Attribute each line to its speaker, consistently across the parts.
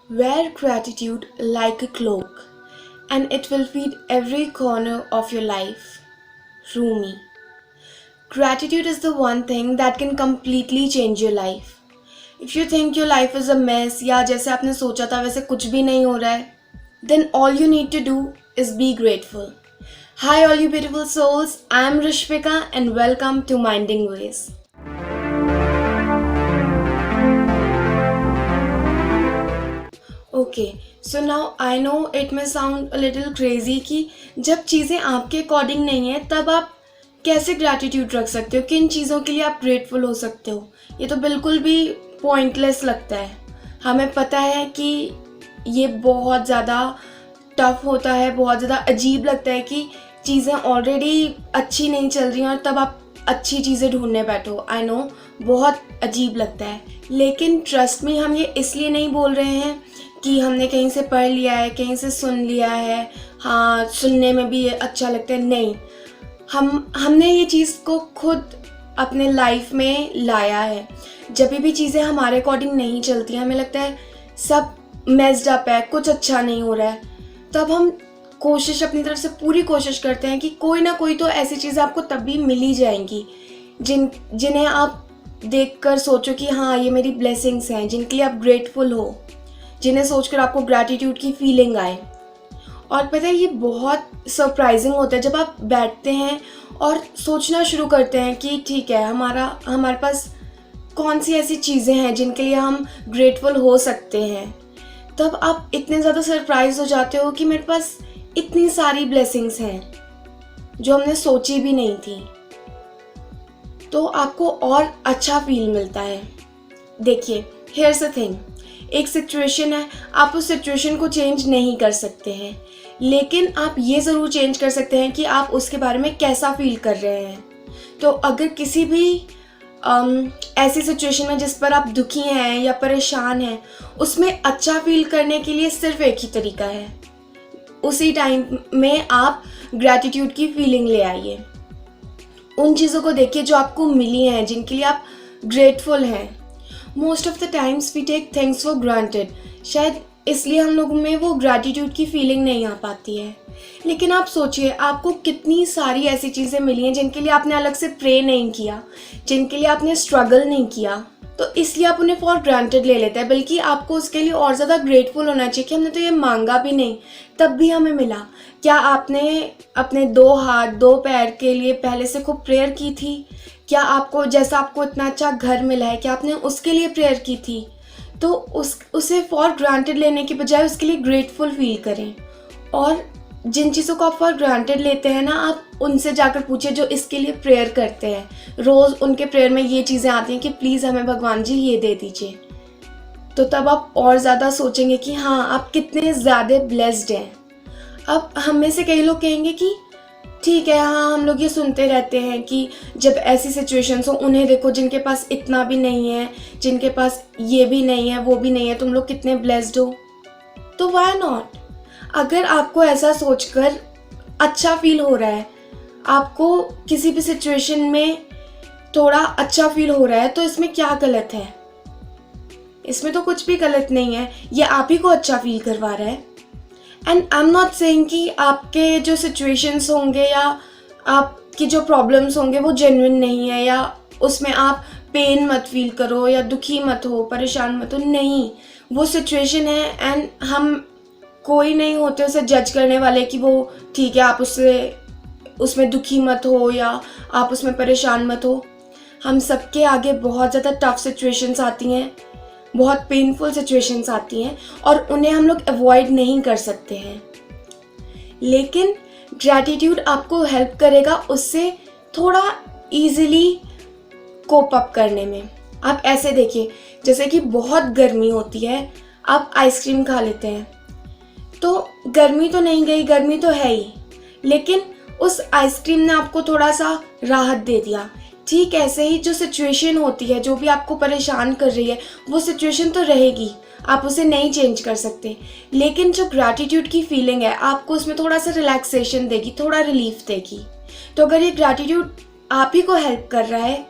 Speaker 1: Wear gratitude like a cloak, and it will feed every corner of your life. Rumi. Gratitude is the one thing that can completely change your life. If you think your life is a mess या जैसे आपने सोचा था वैसे कुछ भी नहीं हो रहा है, then all you need to do is be grateful. Hi all you beautiful souls, I am Rishvika and welcome to Minding Ways. Okay so now I know it may sound a little crazy कि जब चीज़ें आपके according नहीं है तब आप कैसे gratitude रख सकते हो, किन चीज़ों के लिए आप ग्रेटफुल हो सकते हो। ये तो बिल्कुल भी पॉइंटलेस लगता है। हमें पता है कि ये बहुत ज़्यादा टफ होता है, बहुत ज़्यादा अजीब लगता है कि चीज़ें ऑलरेडी अच्छी नहीं चल रही हैं और तब आप अच्छी चीज़ें ढूंढने बैठो। आई नो बहुत अजीब लगता है, लेकिन ट्रस्ट में हम ये इसलिए नहीं बोल रहे हैं कि हमने कहीं से पढ़ लिया है, कहीं से सुन लिया है, हाँ सुनने में भी ये अच्छा लगता है। नहीं, हमने ये चीज़ को खुद अपने लाइफ में लाया है। जब भी चीज़ें हमारे अकॉर्डिंग नहीं चलती, हमें लगता है सब मेस्ड अप है, कुछ अच्छा नहीं हो रहा है, तब हम कोशिश अपनी तरफ से पूरी कोशिश करते हैं कि कोई ना कोई तो ऐसी चीज़ें आपको तब भी मिल ही जाएंगी जिन्हें आप देखकर सोचो कि हाँ ये मेरी ब्लेसिंग्स हैं, जिनके लिए आप ग्रेटफुल हो, जिन्हें सोचकर आपको ग्रैटिट्यूड की फीलिंग आए। और पता है ये बहुत सरप्राइजिंग होता है जब आप बैठते हैं और सोचना शुरू करते हैं कि ठीक है हमारे पास कौन सी ऐसी चीज़ें हैं जिनके लिए हम ग्रेटफुल हो सकते हैं। तब आप इतने ज़्यादा सरप्राइज हो जाते हो कि मेरे पास इतनी सारी ब्लेसिंग्स हैं जो हमने सोची भी नहीं थी, तो आपको और अच्छा फील मिलता है। देखिए हियर्स द थिंग, एक सिचुएशन है, आप उस सिचुएशन को चेंज नहीं कर सकते हैं, लेकिन आप ये ज़रूर चेंज कर सकते हैं कि आप उसके बारे में कैसा फील कर रहे हैं। तो अगर किसी भी ऐसी सिचुएशन में जिस पर आप दुखी हैं या परेशान हैं, उसमें अच्छा फील करने के लिए सिर्फ एक ही तरीका है, उसी टाइम में आप ग्रैटिट्यूड की फीलिंग ले आइए। उन चीज़ों को देखिए जो आपको मिली हैं, जिनके लिए आप ग्रेटफुल हैं। Most of the times we take things for granted, शायद इसलिए हम लोगों में वो ग्रैटिट्यूड की फीलिंग नहीं आ पाती है। लेकिन आप सोचिए आपको कितनी सारी ऐसी चीज़ें मिली हैं जिनके लिए आपने अलग से प्रे नहीं किया, जिनके लिए आपने स्ट्रगल नहीं किया, तो इसलिए आप उन्हें फॉर ग्रांटेड ले लेते हैं। बल्कि आपको उसके लिए और ज़्यादा ग्रेटफुल होना चाहिए कि हमने तो ये मांगा भी नहीं तब भी हमें मिला। क्या आपने अपने 2 हाथ 2 पैर के लिए पहले से खूब प्रेयर की थी? क्या आपको जैसा आपको इतना अच्छा घर मिला है, क्या आपने उसके लिए प्रेयर की थी? तो उसे फॉर ग्रांटेड लेने के बजाय उसके लिए ग्रेटफुल फील करें। और जिन चीज़ों को आप फॉर ग्रांटेड लेते हैं ना, आप उनसे जाकर पूछिए जो इसके लिए प्रेयर करते हैं। रोज़ उनके प्रेयर में ये चीज़ें आती हैं कि प्लीज़ हमें भगवान जी ये दे दीजिए। तो तब आप और ज़्यादा सोचेंगे कि हाँ आप कितने ज़्यादा ब्लेस्ड हैं। अब हम में से कई लोग कहेंगे कि ठीक है, हाँ हम लोग ये सुनते रहते हैं कि जब ऐसी सिचुएशंस हो उन्हें देखो जिनके पास इतना भी नहीं है, जिनके पास ये भी नहीं है वो भी नहीं है, तुम लोग कितने ब्लेस्ड हो। तो व्हाई नॉट? अगर आपको ऐसा सोचकर अच्छा फील हो रहा है, आपको किसी भी सिचुएशन में थोड़ा अच्छा फील हो रहा है, तो इसमें क्या गलत है? इसमें तो कुछ भी गलत नहीं है, ये आप ही को अच्छा फील करवा रहा है। And I am not saying कि आपके जो सिचुएशंस होंगे या आपकी जो प्रॉब्लम्स होंगे वो जेन्युइन नहीं है, या उसमें आप पेन मत फील करो या दुखी मत हो, परेशान मत हो। नहीं, वो सिचुएशन है एंड हम कोई नहीं होते उसे जज करने वाले कि वो ठीक है आप उसमें दुखी मत हो या आप उसमें परेशान मत हो। हम सबके आगे बहुत ज़्यादा टफ सिचुएशंस आती हैं, बहुत पेनफुल सिचुएशंस आती हैं और उन्हें हम लोग अवॉइड नहीं कर सकते हैं। लेकिन ग्रैटिट्यूड आपको हेल्प करेगा उससे थोड़ा इजीली कोप अप करने में। आप ऐसे देखिए, जैसे कि बहुत गर्मी होती है, आप आइसक्रीम खा लेते हैं, तो गर्मी तो नहीं गई, गर्मी तो है ही, लेकिन उस आइसक्रीम ने आपको थोड़ा सा राहत दे दिया। ठीक ऐसे ही जो सिचुएशन होती है, जो भी आपको परेशान कर रही है, वो सिचुएशन तो रहेगी, आप उसे नहीं चेंज कर सकते, लेकिन जो ग्रैटिट्यूड की फीलिंग है आपको उसमें थोड़ा सा रिलैक्सेशन देगी, थोड़ा रिलीफ देगी। तो अगर ये ग्रैटिट्यूड आप ही को हेल्प कर रहा है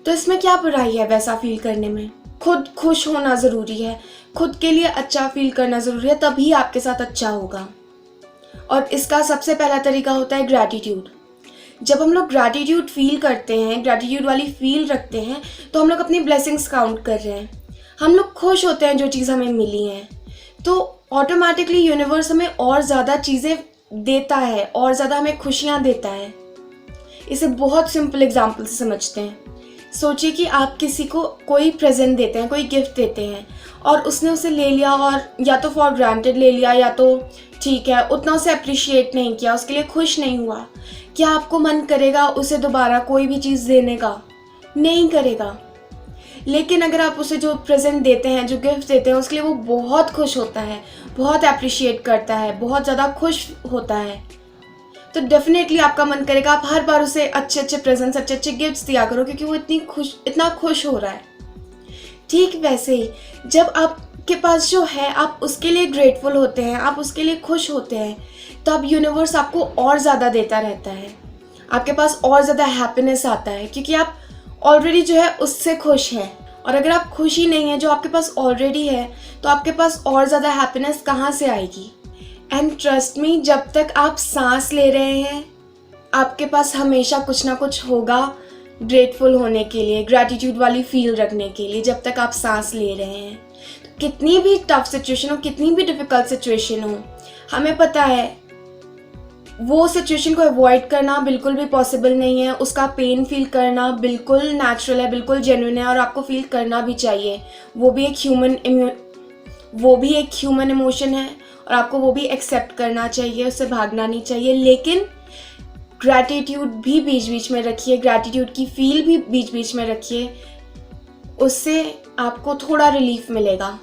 Speaker 1: तो इसमें क्या बुराई है वैसा फील करने में। खुद खुश होना ज़रूरी है, खुद के लिए अच्छा फील करना ज़रूरी है, तभी आपके साथ अच्छा होगा। और इसका सबसे पहला तरीका होता है ग्रैटिट्यूड। जब हम लोग ग्रैटिट्यूड फील करते हैं, ग्रैटिट्यूड वाली फील रखते हैं, तो हम लोग अपनी ब्लेसिंग्स काउंट कर रहे हैं, हम लोग खुश होते हैं जो चीज़ हमें मिली हैं, तो ऑटोमेटिकली यूनिवर्स हमें और ज़्यादा चीज़ें देता है, और ज़्यादा हमें खुशियाँ देता है। इसे बहुत सिंपल एग्जाम्पल से समझते हैं। सोचिए कि आप किसी को कोई प्रेजेंट देते हैं, कोई गिफ्ट देते हैं, और उसने उसे ले लिया और या तो फॉर ग्रांटेड ले लिया, या तो ठीक है उतना उसे अप्रिशिएट नहीं किया, उसके लिए खुश नहीं हुआ। क्या आपको मन करेगा उसे दोबारा कोई भी चीज़ देने का? नहीं करेगा। लेकिन अगर आप उसे जो प्रेजेंट देते हैं, जो गिफ्ट देते हैं, उसके लिए वो बहुत खुश होता है, बहुत अप्रिशिएट करता है, बहुत ज़्यादा खुश होता है, तो डेफिनेटली आपका मन करेगा आप हर बार उसे अच्छे अच्छे प्रेजेंट्स, अच्छे अच्छे गिफ्ट्स दिया करो, क्योंकि वो इतना खुश हो रहा है। ठीक वैसे ही जब आपके पास जो है आप उसके लिए ग्रेटफुल होते हैं, आप उसके लिए खुश होते हैं, तब यूनिवर्स आपको और ज़्यादा देता रहता है, आपके पास और ज़्यादा हैप्पीनेस आता है, क्योंकि आप ऑलरेडी जो है उससे खुश हैं। और अगर आप खुश ही नहीं है जो आपके पास ऑलरेडी है, तो आपके पास और ज़्यादा हैप्पीनेस कहाँ से आएगी? एंड ट्रस्ट मी, जब तक आप सांस ले रहे हैं, आपके पास हमेशा कुछ ना कुछ होगा ग्रेटफुल होने के लिए, ग्रैटिट्यूड वाली फील रखने के लिए। जब तक आप सांस ले रहे हैं, तो कितनी भी टफ सिचुएशन हो, कितनी भी डिफ़िकल्ट सिचुएशन हो, हमें पता है वो सिचुएशन को अवॉइड करना बिल्कुल भी पॉसिबल नहीं है। उसका पेन फील करना बिल्कुल नेचुरल है, बिल्कुल जेन्युइन है, और आपको फील करना भी चाहिए। वो भी एक ह्यूमन इमोशन है, और आपको वो भी एक्सेप्ट करना चाहिए, उससे भागना नहीं चाहिए। लेकिन ग्रैटिट्यूड भी बीच बीच में रखिए, ग्रैटिट्यूड की फील भी बीच बीच में रखिए, उससे आपको थोड़ा रिलीफ मिलेगा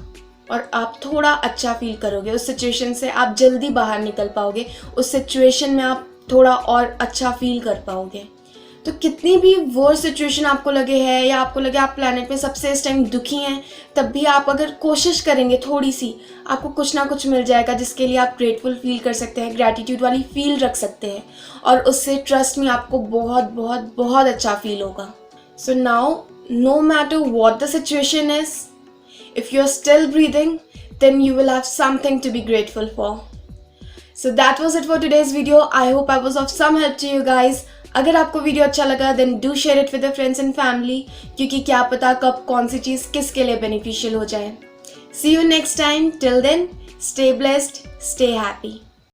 Speaker 1: और आप थोड़ा अच्छा फील करोगे। उस सिचुएशन से आप जल्दी बाहर निकल पाओगे, उस सिचुएशन में आप थोड़ा और अच्छा फील कर पाओगे। तो कितनी भी वर्स्ट सिचुएशन आपको लगे है, या आपको लगे आप प्लैनेट पे सबसे इस टाइम दुखी हैं, तब भी आप अगर कोशिश करेंगे थोड़ी सी, आपको कुछ ना कुछ मिल जाएगा जिसके लिए आप ग्रेटफुल फील कर सकते हैं, ग्रैटिट्यूड वाली फील रख सकते हैं, और उससे ट्रस्ट में आपको बहुत बहुत बहुत अच्छा फील होगा। So now, no matter what the situation is, if you're still breathing, then you will have something to be grateful for. So that was it for today's video. I hope I was of some help to you guys. अगर आपको video अच्छा लगा then do share it with your friends and family, क्योंकि क्या पता कब कौन सी चीज़ किसके लिए बेनिफिशियल हो जाए। See you next time. Till then, stay blessed, stay happy.